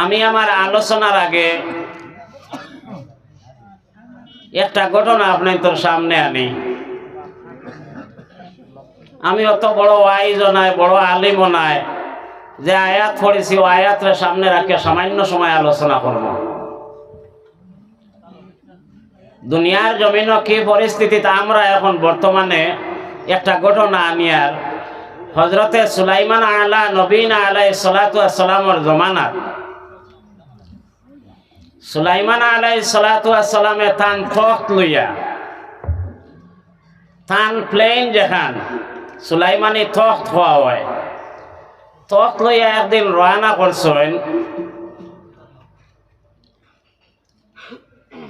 আমি আমার আলোচনার আগে একটা ঘটনা আপনাদের সামনে আনি। আমি অত বড় ওয়াইজও নাই, বড় আলিমও নাই যে আয়াত পড়েছি ও আয়াতের সামনে রাখে সামান্য সময় আলোচনা করব। দুনিয়ার জমিন কি পরিস্থিতিতে আমরা এখন বর্তমানে একটা ঘটনা আনিয়ার হজরতে সুলাইমান আলা নবীন আলাই সালাতু আসসালামর জমানাত সুলাইমান আলাই সালাতু আসসালামে তান তখ্ত লইয়া তান প্লেন যেখান সুলাইমানি তখ্ত হওয়া হয়, তখ্ত লইয়া একদিন রওনা করছেন।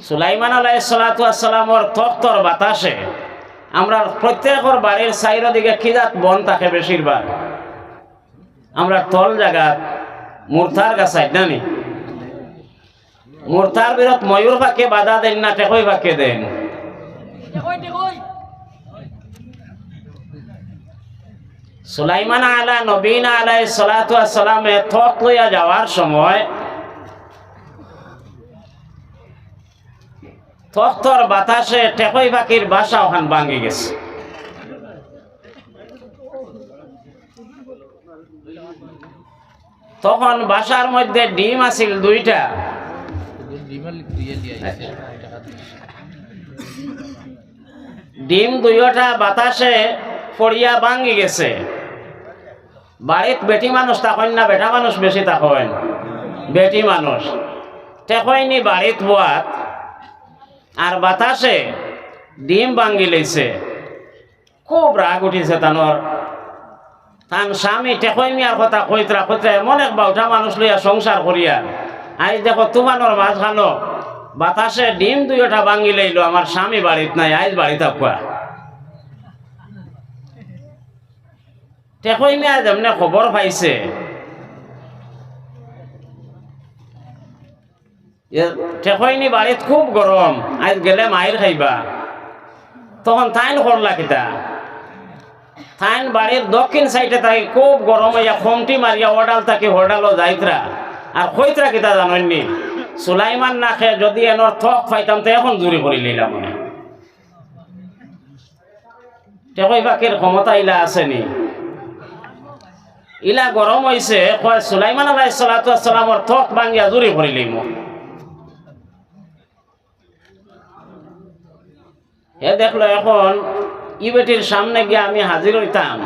সুলাইমান আলাইহিস সালাতু আসসালামর তখ্তর বাতাসে আমরা প্রত্যেকের বাড়ির সাইডের দিকে খিজাত বন থাকে বেশিরভাগ। আমরা তল জায়গা মুরথার গাছাই জানি, মুরথার বিরত ময়ূর পাকে বাধা দেন না টেকই পাকে দেন। সুলাইমান আলা নবীন আলাইহিস সালাতু আসসালামে তখ্ত লইয়া যাওয়ার সময় তখ্তর বাতাসে টেকই পাখির বাসা ওখান ভাঙি গেছে। তখন বাসার মধ্যে ডিম আছিল দুইটা, ডিম দুইটা বাতাসে পড়িয়া ভাঙি গেছে। বাড়িত বেটি মানুষ থাকেন না বেটা মানুষ বেশি থাকেন? বেটি মানুষ টেকইনি বাড়িত বোয়াত আর বাতাসে ডিম ভাঙ্গি লইছে। খুব রাগ উঠিছে তানোর। তান স্বামী টেকই মিয়ার কথা কইতরা কইতরা এমন এক বাউটা মানুষ লইয়া সংসার করিয়া আজ দেখো তুমানোর মাঝখানো বাতাসে ডিম দুইটা ভাঙ্গি লইল, আমার স্বামী বাড়িত নাই, আজ বাড়িতে থাকুয়া। টেকই মিয়া যেমনে খবর পাইছে টেকইনি বাড়িত খুব গরম, আজ গেলে মাইর খাইবা। তখন তাইন করলা কিতা, তাইন বাড়ির দক্ষিণ সাইডে তাই খুব গরম হইয়া খমটি মারিয়া ওডাল তাকে হোডালও যাইতরা। আর কইতরা কিতা জানেননি, সুলাইমান না খেয়ে যদি এনর থক পাইতাম তো এখন জুড়ি করে লইলাম। টেকই পাখির ক্ষমতা ইলা আসেনি, ইলা গরম হইছে কয় সুলাইমান আলাইহিস সালাতু আসসালামর থক ভাঙ্গিয়া জুড়ি করে লইম। এ দেখলো এখন ই বেটির সামনে গিয়া আমি হাজির হইতাম,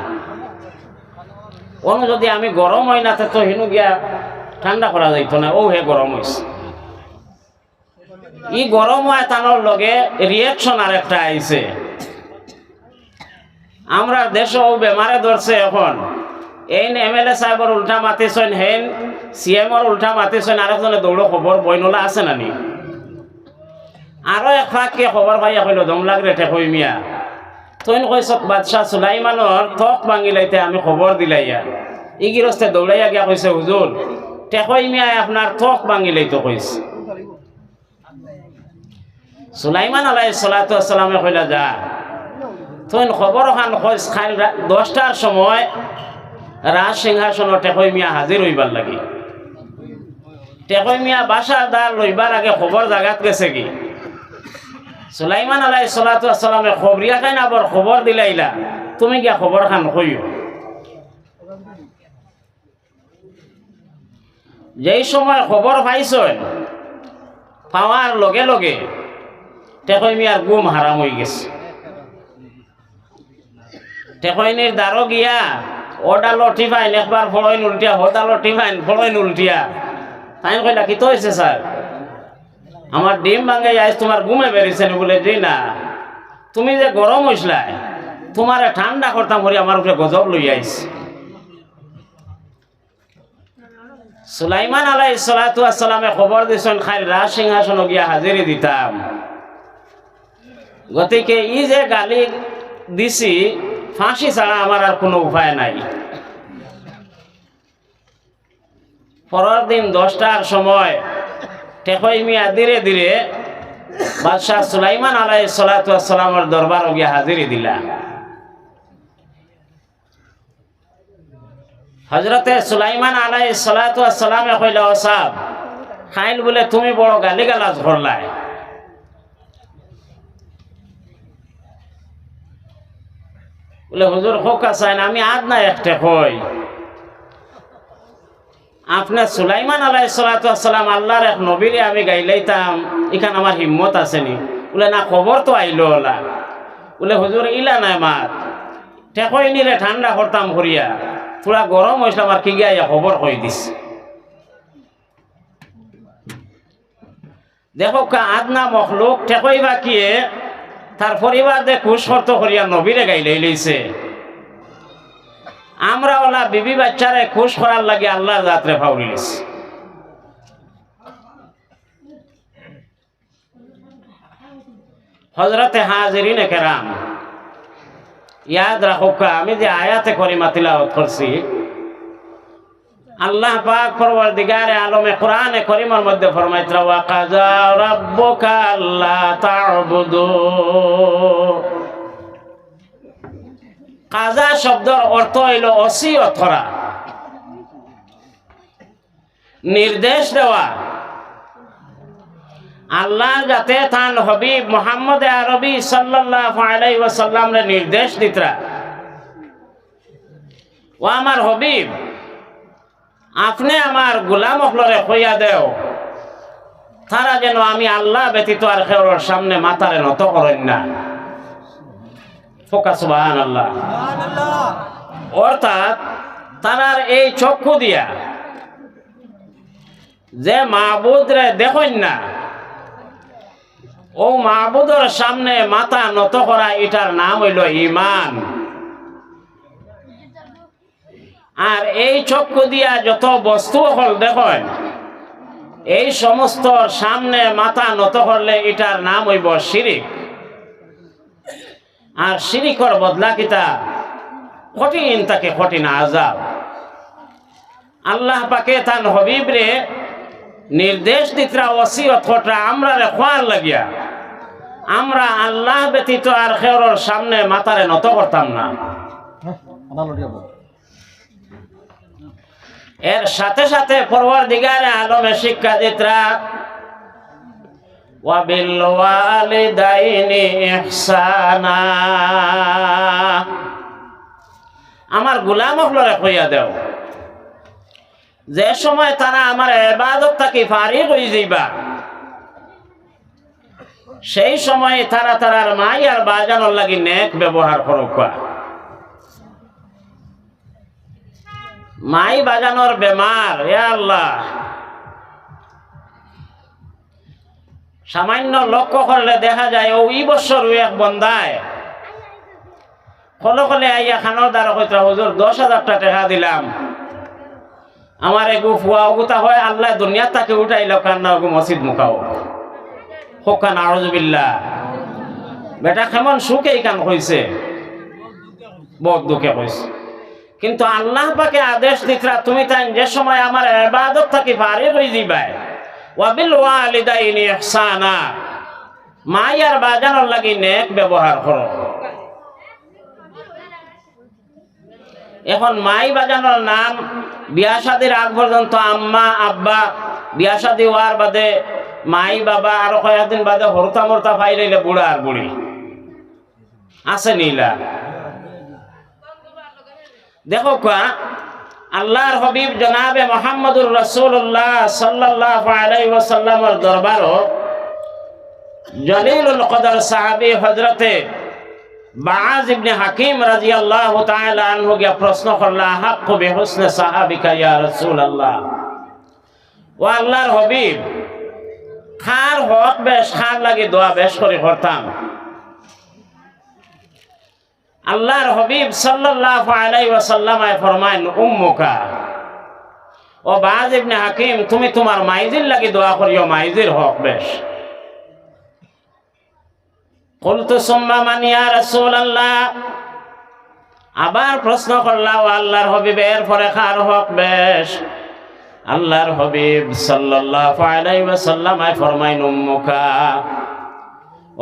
অনু যদি আমি গরম হই না তো হিনু গিয়া ঠান্ডা করা যাইতো না। ও হে গরম হইছে, ই গরম হয় তানোর লগে রিয়েকশন আর একটা আইছে। আমরা দেশ ও বেমারে ধরছে এখন, এইন এমএলএ সাহেবর উল্টা মাতিছেন, হেন সিএমর উল্টা মাতিছেন, আরেকজনে দৌড়ো খবর বইনলা আছে নানি। আরো এক ফাঁককে খবর পাইয়া কইল দম লাগরে টেকই মিয়া তৈন কইসত বাদশাহ সুলাইমানোর থক ভাঙি লাইতে আমি খবর দিলাইয়া। ই গৃহস্থে দৌড়াইয়া গিয়া কইছে হুজুর টেকই মিয়ায় আপনার থক ভাঙি লাইতে কইছে। সুলাইমান আলাইহিস সালাতু আসসালামে কইলা যা তৈন খবর খান কইস খাইল 10টার সময় রাজ সিংহাসন টেকই মিয়া হাজির হইবার লাগি। টেকই মিয়া বাসার দ্বার লইবার আগে খবর জাগাত গেছে কি সুলাইমান আলাইহিস সালাতু আসসালামে খবরিয়া খান আবার খবর দিলাইলা তুমি গিয়া খবর খান কইও। যেই সময় খবর পাইছেন পাওয়ার লগে লগে টেকই মিয়ার গুম হারাম হয়ে গেছে। টেকইনির দ্বারো গিয়া ওডালো টিফাইন একবার ফড়ইন উল্টিয়া হোদালো টিফাইন ফড়ইন উল্টিয়া। তাই কইলা কি তো হয়েছে স্যার, আমার ডিম ভাঙে আজ তোমার ঘুমে বেরিয়েছে বলে যে না তুমি যে গরম হইসলাই তোমার ঠান্ডা করতাম করি আমার উপরে গজব লই আইস। সুলাইমান আলাইহিস সালাতু আসসালামে খবর দিছেন খাইল রাজ সিংহাসন গিয়া হাজিরি দিতাম। গতিকে ই যে গালি দিছি ফাঁসি ছাড়া আমার আর কোনো উপায় নাই। পরের দিন 10টার সময় টেকই মিয়া ধীরে ধীরে বাদশাহ সুলাইমান আলাইহিস সালাতু আসসালামের দরবার গিয়া হাজিরি দিলা। হযরতে সুলাইমান আলাইহিস সালাতু আসসালামে কইলা ও সাহেব খাইল বলে তুমি বড় গালিগালাজ করলাই। বলে হুজুর হোকা চাইন আমি আদ না একটা কই আপনার সুলাইমান আলাইহিস সালাতু ওয়াস সালাম আল্লাহর এক নবীরে আমি গাইলাইতাম এখানে আমার হিম্মত আসেনি। বলে না খবর তো আইলো ওলা। বলে হুজুর ইলা নাই মাত ঠেকই নিলে ঠান্ডা করতাম করিয়া পুরা গরম হয়েছিল আমার কি গিয়া খবর কই দিস। দেখো কা আদনা মখলুক ঠেকই বা কিয়ে তার পরিবার দে খুশ শর্ত করিয়া নবীরে গাইলেই লইছে। আমরা ওলা বিবি বাচ্চারে খুশ করার লাগে আল্লাহ যাত্রে ফাউরিলিস। হযরতে হাজিরিন কেরাম ইয়াদ রাখো আমি যে আয়াতে করিমা তিলাওয়াত করছি আল্লাহ পাক পরওয়ারদিগারে আলমে কোরআনে করিমার মধ্যে ফরমাইতরা ওয়া কাযা রাব্বুকা আল্লা তা'বুদু। কাজা শব্দের অর্থ হইল ওসিয়ত করা, নির্দেশ দেওয়া। আল্লাহ যাতে তান হবিব মুহাম্মদ আরবি সাল্লাল্লাহু আলাইহি ওয়াসাল্লাম রে নির্দেশ দিতরা ও আমার হবিব আপনি আমার গোলাম হলরে কইয়া দেও তারা যেন আমি আল্লাহ ব্যতীত আর কারোর সামনে মাথারে নত করেন না। ফোকা সুবহানাল্লাহ। অর্থাৎ তারার এই চক্ষু দিয়া যে মাবুদ রে দেখেন না ও মাবুদের সামনে মাথা নত করা এটার নাম হইল ঈমান। আর এই চক্ষু দিয়া যত বস্তু হল দেখেন এই সমস্ত সামনে মাথা নত করলে এটার নাম হইব শিরিক। আর শিরিকর বদলা কিতা কঠিন তাকে কঠিন আযাব। আল্লাহ পাকে তান হবিব রে নির্দেশ দিতরা ওসিয়ত করা আমরা রে খোয়ার লাগিয়া আমরা আল্লাহ ব্যতীত আর কারোর সামনে মাথারে নত করতাম না। এর সাথে সাথে পরওয়ারদিগারে আলমে শিক্ষা দিতরা ওয়া বিল ওয়ালিদাইনি ইহসানা। আমার গোলাম হলরে কইয়া দেও যে সময় তারা আমার ইবাদত থেকে ফারিগ হই যাইবা সেই সময় তারা তারার মাই আর বাজানোর লাগি নেক ব্যবহার করুক। মাই বাজানোর বেমার ইয়া আল্লাহ সামান্য লক্ষ্য করলে দেখা যায় ওই বছর এক বন্দায় কলে কলে আইয়া খানোর দ্বারা কইতা হুজুর 10,000 টাকা দিলাম আমার এগু ফুয়া ওগুতা হয় আল্লাহ দুনিয়া তাকে উঠাইল কান্না ওগু মসজিদ মুখাও হোকা নাউজুবিল্লাহ। বেটা কেমন সুখে কান কইছে বহুত দুঃখে কইছে কিন্তু আল্লাহ পাকে আদেশ দিতরা তুমি তাই যে সময় আমার ইবাদত থেকে ফারিগ হই যাইবা ওয়া বিল ওয়ালিদাইনি ইহসানা মায়ার বাজানোর লাগি নেক ব্যবহার করো। এখন মাই বাজানোর নাম বিয়া শাদির আগ পর্যন্ত আম্মা আব্বা, বিয়া শাদি হওয়ার বাদে মাই বাবা, আরো কয়েকদিন বাদে হরতা মরতা পাই রইলে বুড়া আর বুড়ি আছে নীলা। দেখো আল্লাহর হবিব জনাবে মুহাম্মদুর রাসূলুল্লাহ সাল্লাল্লাহু আলাইহি ওয়াসাল্লামের দরবারও জলিলুল কদর সাহাবী হযরতে বাআজ ইবনে হাকিম রাদিয়াল্লাহু তাআলা আনহু কে প্রশ্ন করলা হাক্কু বিহুসনি সাহাবিকা ইয়া রাসূলুল্লাহ। ও আল্লাহর হবিব খার হক বেশ খার লাগি দোয়া বেশ করে করতাম। আল্লাহর হবিব সাল্লাল্লাহু আলাইহি ওয়াসাল্লাম ফরমায়েন উম্মুকা ও বাআজ ইবনে হাকিম তুমি তোমার মাইজির লাগি দোয়া করিও মাইজির হক বেশ। কুলতু সুম্মা মান ইয়া রাসূলুল্লাহ আবার প্রশ্ন করলা ও আল্লাহর হবিব এর পরে কার হক বেশ। আল্লাহর হবিব সাল্লাল্লাহু আলাইহি ওয়াসাল্লাম ফরমাইন উম্মুকা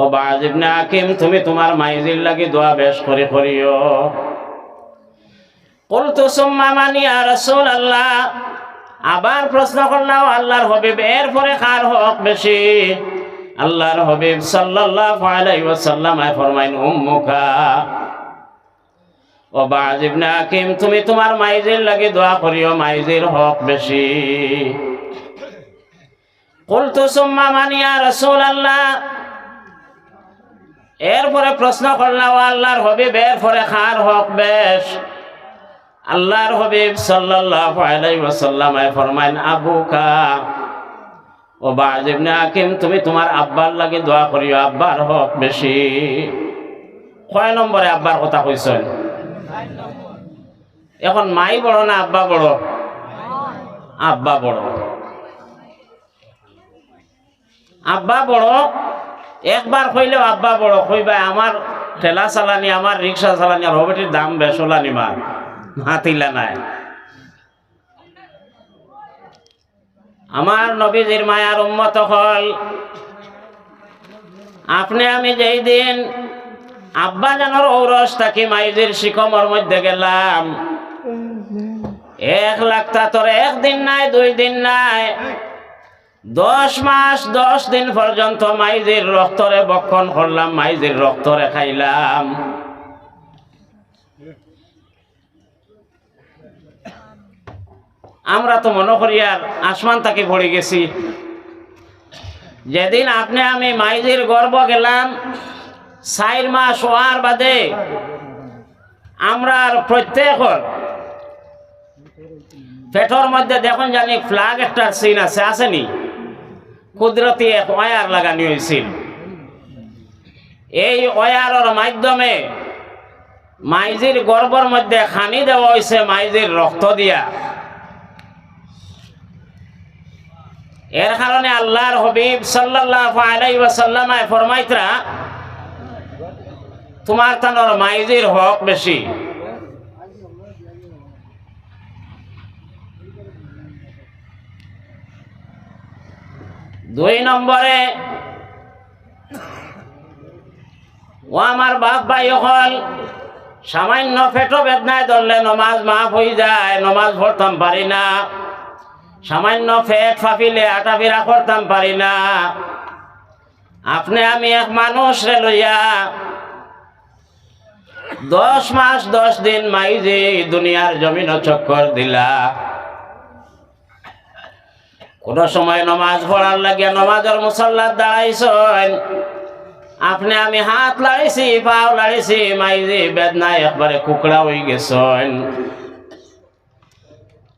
ও বাআজ ইবনে হাকিম তুমি তোমার মাইজির লাগি দোয়া বেশ করে করিও। কুলতু সুম্মা মান ইয়া রাসূলুল্লাহ আবার প্রশ্ন করলাম আল্লাহর হাবিব এরপরে কার হক বেশি? আল্লাহর হাবিব সাল্লাল্লাহু আলাইহি ওয়াসাল্লাম ফরমাইন উম্মুকা। ও বাজ ইবনে হাকিম, তুমি তোমার মাইজির লাগি দোয়া করিও, মাইজির হক বেশি। কুলতু সুম্মা মান ইয়া রাসূলুল্লাহ, এরপরে প্রশ্ন করলাম আল্লাহর হাবিব এরপরে কার হক বেশ? আল্লাহর হাবিব সাল্লাল্লাহু আলাইহি ওয়াসাল্লাম ফরমাইন আবুকা। ও বাজ ইবনে হাকিম, তুমি তোমার আব্বার লাগি দোয়া করিও, আব্বার হক বেশি। কয় নম্বরে আব্বার কথা কইছেন? এখন মাই বড় না আব্বা বড়? আব্বা বড়। আব্বা বড় একবার কইলেও আব্বা বড় কইবা আমার ঠেলা চালানি, আমার রিক্সা চালানি আর হবেটির দাম বেশলানি মার হাতিলা নাই। আমার নবীজির মায়ার উম্মত হল, আপনি আমি যেই দিন আব্বা জানোর ঔরস থাকি মাইজির শিকমর মধ্যে গেলাম, 1 লাখ তোর একদিন নাই 2 দিন নাই 10 মাস 10 দিন পর্যন্ত মাইজির রক্তরে বক্ষণ করলাম, মাইজির রক্তরে খাইলাম। আমরা তো মনে করি আর আসমান তাকে পড়ে গেছি। যেদিন আপনি আমি মাইজির গর্ব গেলাম 4 মাস হওয়ার বাদে আমরা প্রত্যেকের পেটর মধ্যে দেখুন জানি ফ্ল্যাগ একটা সিন আছে, আসেনি? কুদরতি এক ওয়ার লাগানি হয়েছিল। এই ওয়ারের মাধ্যমে মাইজির গর্ভের মধ্যে খানি দেওয়া হয়েছে মাইজির রক্ত দিয়া। এর কারণে আল্লাহর হাবিব সাল্লাল্লাহু আলাইহি ওয়াসাল্লাম ফরমাইতরা তোমার তানোর মাইজির হক বেশি। দুই নম্বরে ও আমার বাপ ভাই হল, সামান্য পেট বেদনায় ধরলে নমাজ মাফ হয়ে যায়, নমাজ পড়তাম পারি না। সামান্য পেট ফাঁপিলে আটাফিরা করতাম পারি না। আপনি আমি এক মানুষ রে লইয়া 10 মাস 10 দিন মাইজি দুনিয়ার জমিন চক্কর দিলা। কোন সময় নমাজ পড়ার লাগিয়া নমাজের মুসল্লাত দাঁড়াইছেন, আপনি আমি হাত লাড়িছি পাও লাড়িছি, মাইজি বেদনায় একবারে কুকড়া হয়ে গেছেন।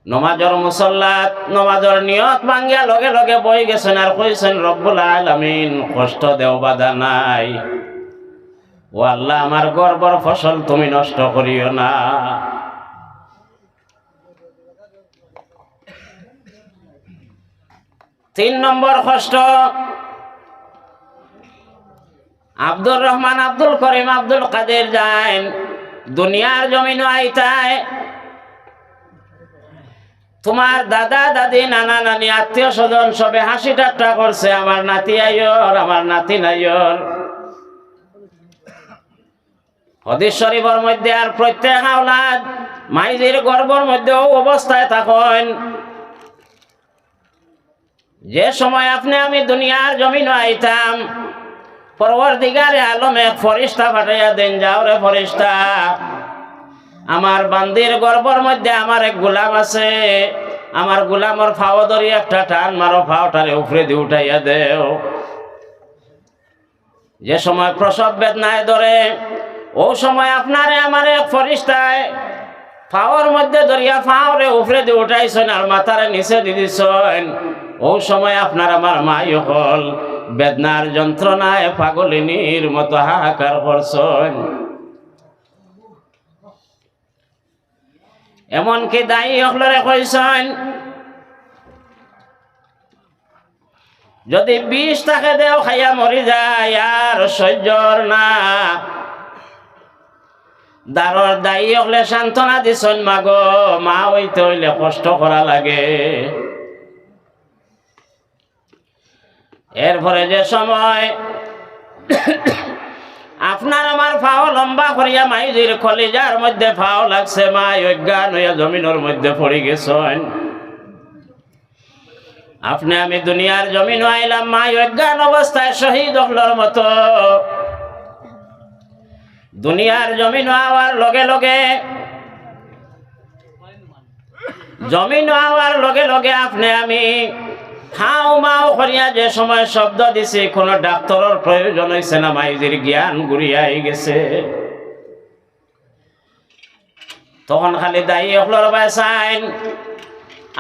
নমাজের মুসল্লাত নমাজের নিয়ত ভাঙ্গিয়া লগে লগে বই গেছেন আর কইছেন রব্বুল আলামিন কষ্ট দেও বাধা নাই, ও আল্লাহ আমার গর্বর ফসল তুমি নষ্ট করিও না। তিন নম্বর কষ্ট, আব্দুর রহমান আব্দুল করিম আব্দুল কাদের যান দুনিয়ার জমিন আইতায় তোমার দাদা দাদি নানা নানি আত্মীয় স্বজন সবে হাসি ঠাট্টা করছে, আমার নাতি আইয়র আমার নাতি নাইয়র। হাদিস শরীফের মধ্যে আর প্রত্যেক আওলাদ মাইজির গর্ভের মধ্যেও অবস্থায় থাকেন। যে সময় আপনি আমি দুনিয়ার জমিন আইতাম, পরওয়ারদিগারে আলম এক ফরিস্তা পাঠাইয়া দেন, যাও রে ফরিস্তা, আমার বান্দির গর্ভের মধ্যে আমার এক গোলাম আছে, আমার গোলামর ফাও ধরি একটা টান মারো, ফাওটারে উপরে দিয়ে উঠাইয়া দেও। যে সময় প্রসব বেদনায় ধরে ও সময় আপনারে আমার এক ফরিস্তায় ফাওয়ার মধ্যে ধরিয়া ফাওরে উপরে দিয়ে উঠাইছেন আর মাথারে নিচে দিয়ে দিছেন। ও সময় আপনার আমার মাই হল বেদনার যন্ত্রণায় পাগলিনীর মতো হাহাকার করছেন। এমনকি দায়ী হলরে কইছেন যদি 20 টাকা দেও খাইয়া মরি যায় আর সহ্যর না। দারর দায়ী হলে সান্ত্বনা দিছেন, মাগো মা হইতে হইলে কষ্ট করা লাগে। এরপরে যে সময় আপনার আমার ফাও লম্বা করিয়া মাইজির কলিজার মধ্যে ফাও লাগছে, মা অজ্ঞান হইয়া জমিনের মধ্যে পড়ে গেছেন। আপনি আমি দুনিয়ার জমিন আইলাম মা অজ্ঞান অবস্থায় শহীদ হলোর মতো। দুনিয়ার জমিন হওয়ার লগে লগে আপনি আমি হাও মাও করিয়া যে সময় শব্দ দিছি, কোনো ডাক্তারের প্রয়োজন হয়েছে না, মাইজির জ্ঞান ঘুরিয়াই গেছে। তখন খালি দায়ী হলোর বাইসাইন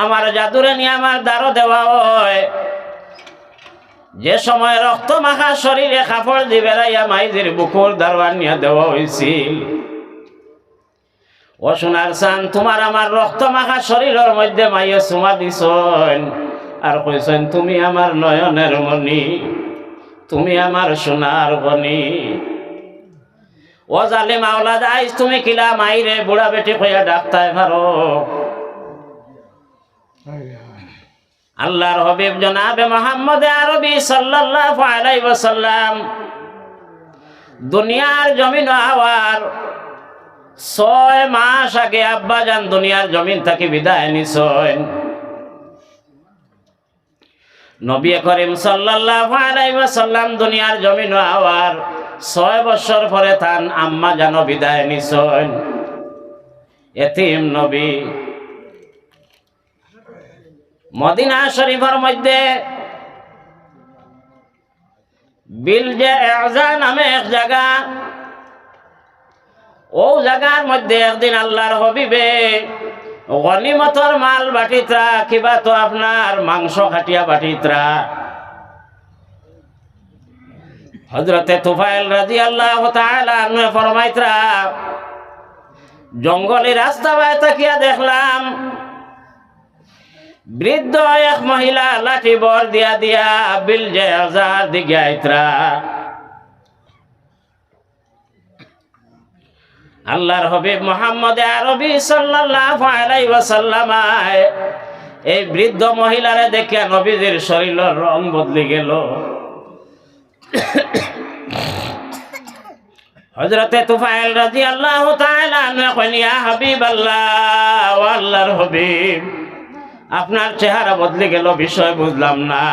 আমার জাদুরে নিয়ে আমার দ্বারও দেওয়া হয়। যে সময় রক্ত মাখা শরীরে কাপড় দি বেড়াইয়া মাইজির বুকুর দারোয়ান নিয়ে দেওয়া হয়েছিল। ও সোনার চান, তোমার আমার রক্ত মাখা শরীরের মধ্যে মাইয়ে চুমা দিছেন আর কইছেন তুমি আমার নয়নের মণি, তুমি আমার সোনার গনি। ও জালিম আওলাদ, আইস তুমি কিলা মাইরে বুড়া বেটি কইয়া ডাক্তার ভারো। আল্লাহর হাবিব জনাবে মুহাম্মদ আরবি সাল্লাল্লাহু আলাইহি ওয়াসাল্লাম দুনিয়ার জমিন হওয়ার 6 মাস আগে আব্বা জান দুনিয়ার জমিন থেকে বিদায় নিছেন। নবী করিম সাল্লাল্লাহু আলাইহি ওয়াসাল্লাম দুনিয়ার জমিন হওয়ার 6 বছর পরে তান আম্মা জান বিদায় নিছেন। এতিম নবী মদিনা শরীফের মধ্যে বিলজে আযা নামে এক জায়গা, ও জায়গার মধ্যে একদিন আল্লাহর হাবিবে গনিমতর মাল বাটিত্রা কিবা তো আপনার মাংস খাটিয়া বাটিত্রা হযরতে তুফাইল রাদিয়াল্লাহু তাআলা আনহু ফরমাইত্রা, জঙ্গলের রাস্তা বাই তাকিয়া দেখলাম বৃদ্ধ এক মহিলা লাঠি বর দিয়া দিয়া বিলজে আযার দিকে আইত্রা। আল্লাহর হাবিব মুহাম্মদ আরবি সাল্লাল্লাহু আলাইহি ওয়াসাল্লাম এই বৃদ্ধ মহিলারে দেখে নবীজির শরীরের রং বদলে গেল। হযরতে তুফাইল রাদিয়াল্লাহু তাআলা আনহু কইলেন, ইয়া হাবিবাল্লাহ, ও আল্লাহর হাবিব, আপনার চেহারা বদলে গেল, বিষয় বুঝলাম না।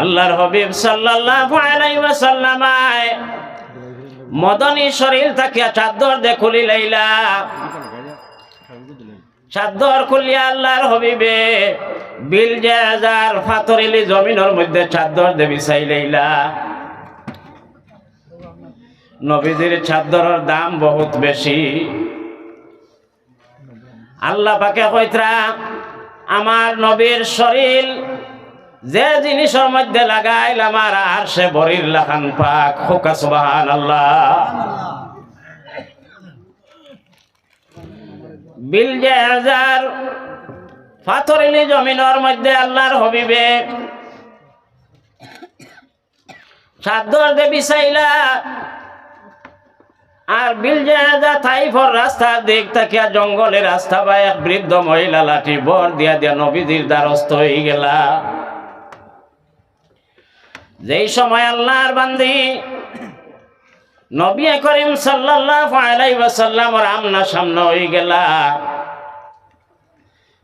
আল্লাহর হাবিব সাল্লাল্লাহু আলাইহি ওয়াসাল্লাম মদনী শরীর থেকে চাদর দে খুলি লাইলা। চাদর খুলিয়া আল্লাহর হাবিবে বিলজে আযার ফাতরিলি জমিনের মধ্যে চাদর দে বিছাই লাইলা। নবীজির চাদরের দাম বহুত বেশি। আল্লাহ পাকে কইত্রা, আমার নবীর শরীর যে জিনিসের মধ্যে লাগাইল আমার আর সে বরির লাখান পাক হোক সুবহানাল্লাহ। বিলজে আযার ফাতরিলি জমিনের মধ্যে আল্লাহর হাবিবে চাদর দে বিছাইলা। আর বিলজে আযা তাইফর রাস্তার দিক থেকে জঙ্গলের রাস্তা বা এক বৃদ্ধ মহিলা লাঠি বর দিয়া দিয়া নবীজির দ্বারস্থ হয়ে গেলা। যেই সময় আল্লাহর বান্দি নবী করিম সাল্লাল্লাহু আলাইহি ওয়াসাল্লামের আমনা সামনে হয়ে গেলা,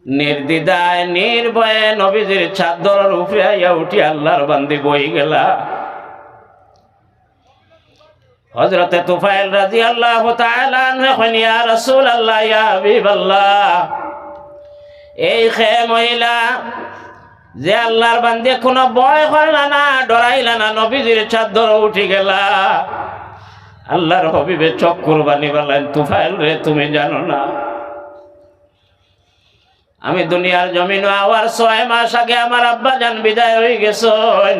নির্দ্বিধায় নির্ভয়ে নবীজির চাদরের উপরে আইয়া উঠি আল্লাহর বান্দি বই গেলা। হযরতে তুফাইল রাদিয়াল্লাহু তাআলা আনহু কইলেন, ইয়া রাসূলুল্লাহ, ইয়া হাবিবাল্লাহ, এই খে মহিলা যে আল্লাহর বান্দে কোনো ভয় করলা না, ডরাইলা না, নবীজির চাদর উঠি গেলা। আল্লাহর হাবিবে চোখ কুরবানি বলেন, তুফাইল রে, তুমি জানো না আমি দুনিয়ার জমিন হওয়ার 6 মাস আগে আমার আব্বা জান বিদায় হয়ে গেছেন।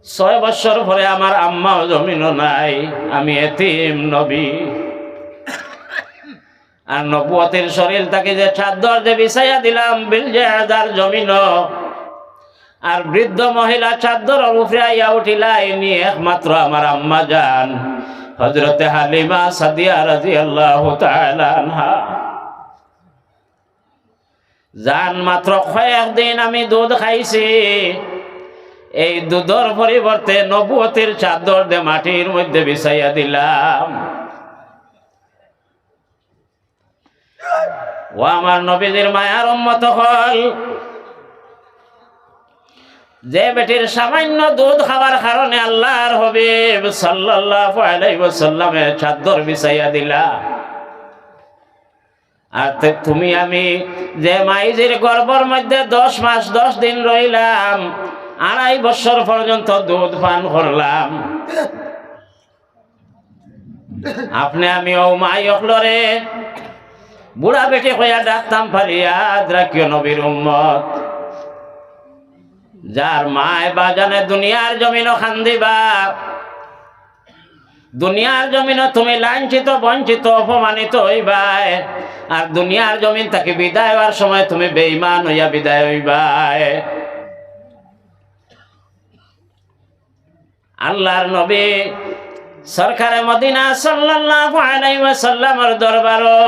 6 বছর পরে আমার আম্মাও জমিনও নাই, আমি এতিম নবী। আর নবুয়তের শরীর তাকে যে চাদর যে বিছাইয়া দিলাম বিলজে আযার জমিন, আর বৃদ্ধ মহিলা চাদর উপরে আইয়া উঠিলা, ইনি একমাত্র আমার আম্মা জান হযরতে হালিমা সাদিয়া রাদিয়াল্লাহু তাআলা আনহা। জান মাত্র কয়েকদিন আমি দুধ খাইছি, এই দুধের পরিবর্তে নবুয়তের চাদর দে মাটির মধ্যে বিছাইয়া দিলাম। ও আমার নবীজির মায়ার উম্মত হল, যে বেটির সামান্য দুধ খাওয়ার কারণে আল্লাহর হাবিব সাল্লাল্লাহু আলাইহি ওয়াসাল্লামের চাদর বিছাইয়া দিলা, আর তুমি আমি যে মাইজির গর্ভের মধ্যে 10 মাস 10 দিন রইলাম, 2.5 বছর পর্যন্ত দুধ পান করলাম, আপনি আমি ও মাই অকলরে বুড়া বেটি হইয়া ডাকতাম ফারিয়াদ রাখিও নবীর উম্মত, যার মায় বাজানে দুনিয়ার জমিনও খান্দিবা, দুনিয়ার জমিনও তুমি লাঞ্ছিত বঞ্চিত অপমানিত হইবাই, আর দুনিয়ার জমিন তাকে বিদায় হওয়ার সময় তুমি বেঈমান হইয়া বিদায় হইবাই। আল্লাহর নবী সরকারে মদিনা সাল্লাল্লাহু আলাইহি ওয়াসাল্লামের দরবারও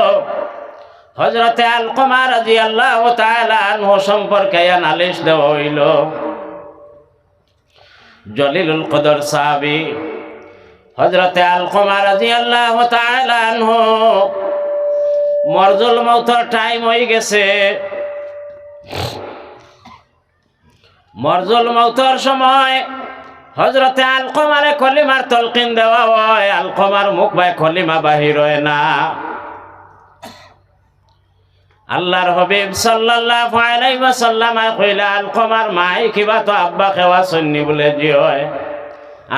হযরতে আলকমা রাদিয়াল্লাহু তাআলা আনহু সম্পর্কে নালিশ দেওয়া হইল। জলিলুল কদর সাহাবী হযরতে আলকমা রাদিয়াল্লাহু তাআলা আনহু মরজুল মউতের টাইম হয়ে গেছে। মরজুল মউতের সময় হযরতে আলকমারে কলিমার তলকিন দেওয়া হয়, আলকমার মুখ বাই কলিমা বাহির হয় না। আল্লাহর হাবিব সাল্লাল্লাহু আলাইহি ওয়াসাল্লাম কইলা আলকমার মাই কিবা তো আব্বা খেওয়া শুননি বলে জি হয়।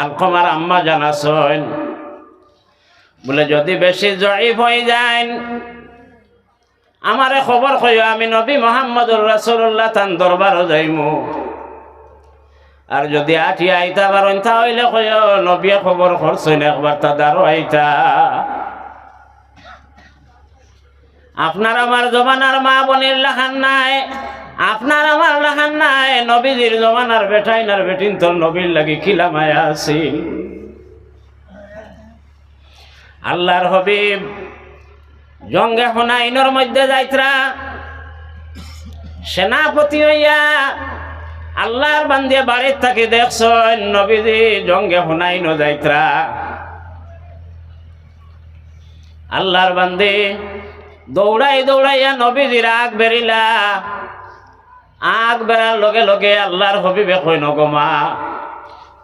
আলকমার আম্মা জানাছেন বলে যদি বেশি জয়ীফ হয়ে যায় আমারে খবর কইও, আমি নবী মুহাম্মদুর রাসূলুল্লাহ তান দরবারও যাইমু, আর যদি আঠিয়া আইতা পারেন তাহলে কইও নবী খবর করছেন একবার তাদারও আইতা। আপনার আমার জমানার মা বোনের লাখান নাই, আপনার আমার লাখান নাই, নবীজির জমানার বেটাইনার বেটিন তোর নবীর লাগি কিলা মায়া আছে। আল্লাহর হাবিব জঙ্গে হুনাইনের মধ্যে যাইতরা সেনাপতি হইয়া আল্লাহর বান্দিয়া বাড়ির থাকি দেখছেন নবীজি জঙ্গে হুনাইনও যাইতরা। আল্লাহর বান্দি দৌড়াই দৌড়াইয়া নবীজির আগ বেরিলা, আগ বেড়ার লগে লগে আল্লাহর হাবিবে কই নগমা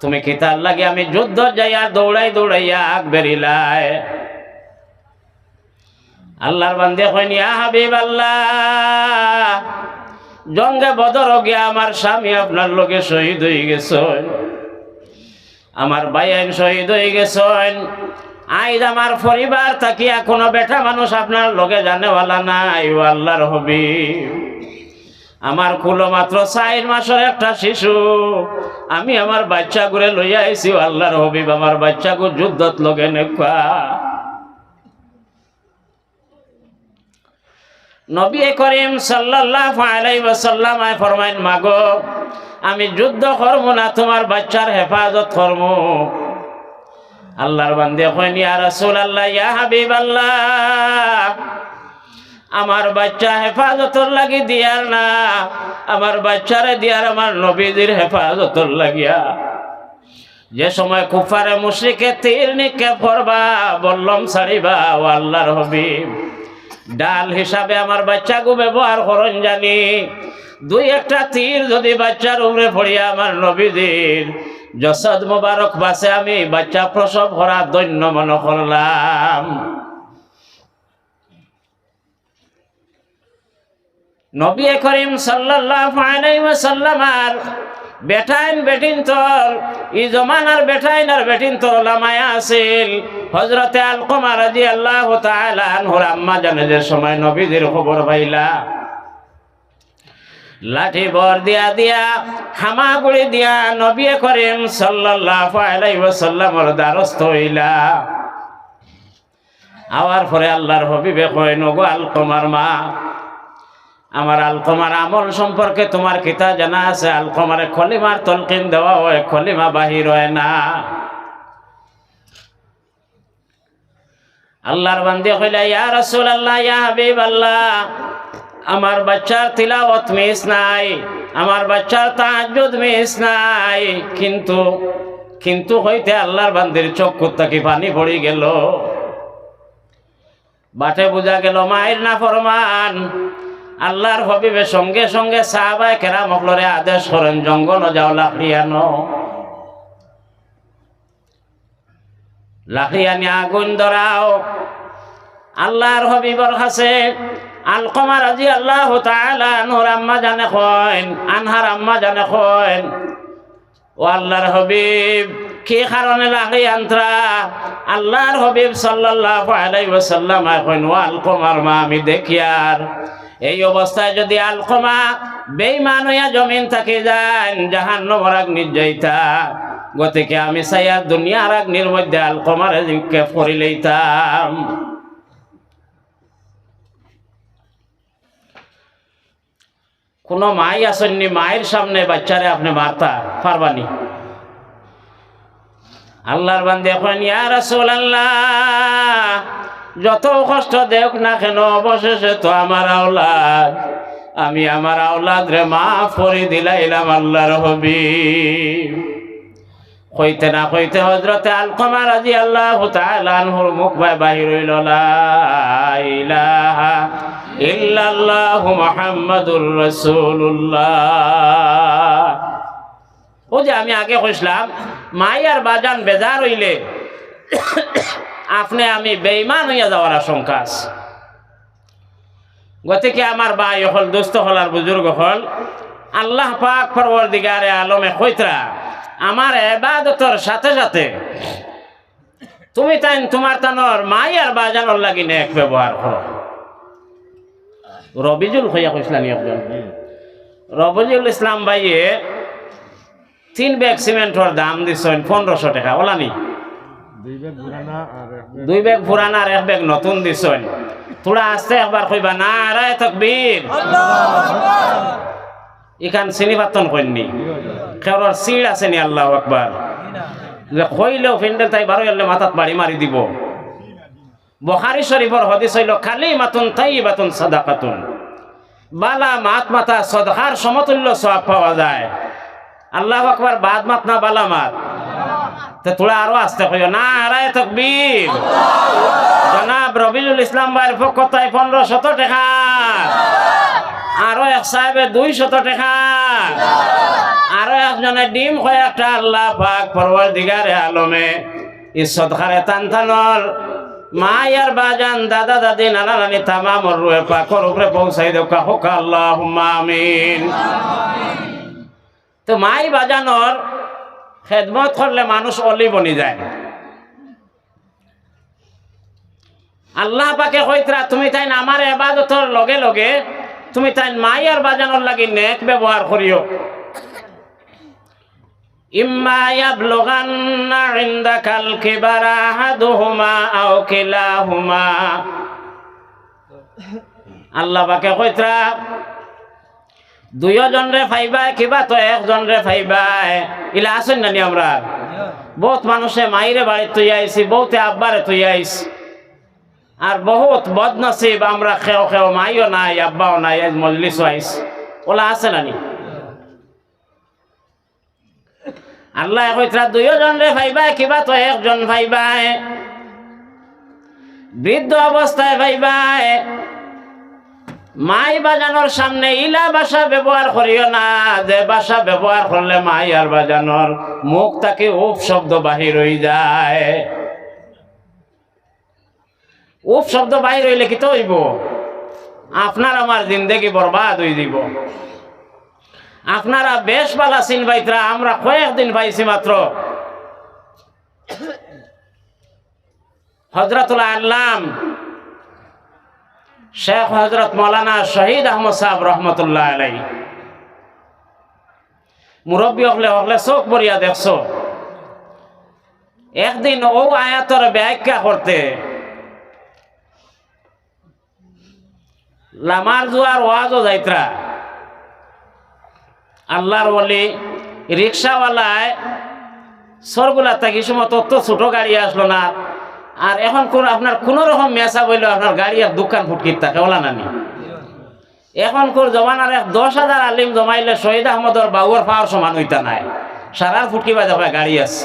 তুমি কিতার লাগে আমি যুদ্ধ যাইয়া দৌড়াই দৌড়াইয়া আগ বেরিলাই। আল্লাহর বান্দে কইন ইয়া হাবিব আল্লাহ, জঙ্গে বদর গিয়া আমার স্বামী আপনার লগে শহীদ হয়ে গেছেন, আমার ভাইয়ান শহীদ হয়ে গেছেন, আইজ আমার পরিবার তাকিয়া কোনো বেটা মানুষ আপনার লগে জানেওয়ালা নাই। ও আল্লাহর হাবিব, আমার কুলো মাত্র 4 মাসের একটা শিশু, আমি আমার বাচ্চা গুড়ে লইয়া আইছি। ও আল্লাহর হাবিব, আমার বাচ্চা গু যুদ্ধত লগে নেখা। নবী করিম সাল্লাল্লাহু আলাইহি ওয়াসাল্লাম ফরমাইন মাগো আমি যুদ্ধ করব না, তোমার বাচ্চার হেফাজত করব। আল্লাহর বান্দে কইন ইয়া রাসূলুল্লাহ ইয়া হাবিবাল্লাহ, আমার বাচ্চা হেফাজতর লাগি দিয়ার না, আমার বাচ্চারে দিয়ার আমার নবীজির হেফাজতর লাগিয়া। যে সময় কুফারে মুশরিকে তীর নিক্ষেপ করবা বললাম ছাড়িবা। ও আল্লাহর হাবিব, ডাল হিসাবে আমার বাচ্চাকে ব্যবহার করেন জানি, 2-1টা তীর যদি বাচ্চার উপরে পড়িয়া আমার নবীজির জসদ মুবারক বাসে, আমি বাচ্চা প্রসব করা ধন্য মনে করলাম। নবী করিম সাল্লাল্লাহু আলাইহি ওয়াসাল্লাম আর বেটাইন বেটিন তোর ই জমানার বেটাইন আর বেটিন তোর লামায়া আছিল। হযরতে আলকমা রাদিয়াল্লাহু তাআলা আনহুর আম্মা জানে যে সময় নবীজির খবর পাইলা, লাঠি বর দিয়া দিয়া হামাগুড়ি দিয়া নবী করিম সাল্লাল্লাহু আলাইহি ওয়াসাল্লামের দ্বারস্থ হইলা। আওয়ার পরে আল্লাহর হাবিবে কয় নগো আলকমার মা, আমার আলকমার আমল সম্পর্কে তোমার কিতা জানা আছে? আলকমারে খলিমার তলকিন দেওয়া হয়, খলিমা বাহির হয় না। আল্লাহর বান্দে কইলা ইয়া রাসূলুল্লাহ ইয়া হাবিবাল্লাহ, আমার বাচ্চার তিলাওয়াত মিস নাই, আমার বাচ্চার তাহাজ্জুদ মিস নাই, কিন্তু হইতে আল্লাহর বান্দির চক্ষু তাকি পানি পড়ি গেল। বাটে বোঝা গেল মায়ের না ফরমান। আল্লাহর হবিবের সঙ্গে সঙ্গে সাহাবায়ে কেরাম হলরে আদেশ করেন জঙ্গল যাও লাকড়ি আনো। লাকড়ি আনি আগুন ধরাও। আল্লাহর হবিবর কাছে আলকমা রাদিয়াল্লাহু তাআলা আনহার আম্মা জানে কইন, আনহার আম্মা জানে কইন, ও আল্লাহর হবিব কি কারণে লাকড়ি আনত্রা? আল্লাহর হবিব সাল্লাল্লাহু আলাইহি ওয়াসাল্লাম কইন, ও আলকমার মা আমি দেখি আর এই অবস্থায় যদি আলকমা বেঈমান হইয়া জমিন থাকি যান জাহান্নামের আগুনে যাইতা, গতিকে আমি চাইয়া দুনিয়ার আগুনের মধ্যে আলকমারে নিক্ষেপ করি লইতাম। কোন মাই আসেননি মায়ের সামনে বাচ্চারে আপনি মারতা পারবানি? আল্লাহর বান্দা এখন ইয়া রাসূলুল্লাহ যত কষ্ট দেখ না কেন অবশেষে তো আমার আওলাদ, আমি আমার আওলাদ রে মাফ করে দিলাইলাম আল্লাহর হাবিব। কইতে না কইতে হযরতে আলকমা রাদিয়াল্লাহু তাআলা আনহুর মুখ বাহির হইল লা ইলাহা ইল্লাল্লাহু মুহাম্মাদুর রাসূলুল্লাহ। ও যে আমি আগে কইছিলাম মায়ার বাজান বেজার হইলে আপনি আমি বেঈমান হইয়া যাওয়ার আশঙ্কা আছে। গতিকে আমার ভাই হল, দুস্থ হল আর বুজুর্গ হল, আল্লাহ পাক পরওয়ারদিগারে আলমে কইতরা আমার ইবাদতের সাথে সাথে তুমি তাই তোমার তানোর মায়ার বাজানোর লাগি নেক ব্যবহার করো। রবিজুল হইয়া কইছিলাম একজন, রবিজুল ইসলাম ভাইয়ে 3 ব্যাগ সিমেন্টর দাম দিছেন 1500 টাকা। ওলানি 2 ব্যাগ পুরানা আর 1 ব্যাগ নতুন দিছেন। তোরা আস্তে একবার কইবা নারায়ে তাকবীর। ইখান চিনি পাতন কইনি কেউর সিট আছে নি? আল্লাহু আকবার। যে কইলেও ফিন্ডেল তাই বারো এলে মাথাত বাড়ি মারি দিব। বুখারী শরীফের হাদিস হইল কালিমাতুন তাইয়্যিবাতুন সাদাকাতুন, বালা মাত মাতা সদকার সমতুল্য সওয়াব পাওয়া যায়। আল্লাহু আকবার। বাদ মাত না বালা মাত? তো তোরা আরো আস্তে কইও নারায়ে তাকবীর। জনাব রবিউল ইসলাম ভাইয়ের পক্ষ তাই 1500 টাকা, আরো এক সাহেবের 200 টাকা, আরো একজনের ডিম কয়েকটা। আল্লাহ পাক পরওয়ারদিগারে আলমে এই সদকারে তানতানর মায়ার বাজান দাদা দাদি নানা নানি তামামর রুহে পাকর উপরে পৌঁছাই দেও হোক আল্লাহুম্মা আমিন। তো মাই বাজানোর খেদমত করলে মানুষ অলি বনি যায়। আল্লাহ পাকে কইতরা তুমি তাই আমার ইবাদতের লগে লগে তুমি তাই মায়ার বাজানোর লাগি নেক ব্যবহার করিও। ইম্মা ইয়াবলুগান্না ইনদাকাল কিবারা আহাদুহুমা আও কিলাহুমা। আল্লাহ পাকে কইতরা দুইজন রে ফাইবা কিবা তো একজন রে ফাইবা। ইলা আসেন নানি আমরা বহুত মানুষে মাইরে বাড়ি তুই আইছি, বহুতে আব্বারে তুই আইছি, আর বহুত বদনসিব আমরা খেও খেও মাইও নাই আব্বাও নাই আজ মজলিসও আইছি। ওলা আছে নানি? আল্লাহ কইতরা দুইজন রে ফাইবা কিবা তো একজন ফাইবা। বৃদ্ধ অবস্থায় ফাইবা। মাই বাজানোর সামনে ইলা ভাষা ব্যবহার করিও না, যে ভাষা ব্যবহার করলে মাই আর বাজানোর মুখ তাকে উফ শব্দ বাহির হয়ে যায়। উফ শব্দ বাহির হইলে কি তো হইব? আপনার আমার জিন্দেগি বরবাদ হয়ে দিব। আপনারা বেশ বালা চিনবাইতরা, আমরা কয়েকদিন পাইছি মাত্র। হযরতুল আল্লাম শেখ হযরত মৌলানা শহীদ আহমদ সাহেব রহমতুল্লাহ আলাইহি মুরব্বী হলে হলে চোখ বরিয়া দেখছো। একদিন ও আয়াতর ব্যাখ্যা করতে লামার জোয়ার ওয়াজও যাইত্রা। আল্লাহর ওলি রিক্সাওয়ালায় সরগুলা থাকি সময় তত ছোট গাড়ি আসলো না। আর এখন কোন আপনার কোন রকম মেসা বইল আপনার গাড়ি আর দোকান ফুটকিত থাকে ওলা নানি। এখন কোর জমানার 10,000 আলিম জমাইলে শহীদ আহমদর বাউর পাওয়ার সমান হইতা নাই। সারার ফুটকি বাজা হয় গাড়ি আছে,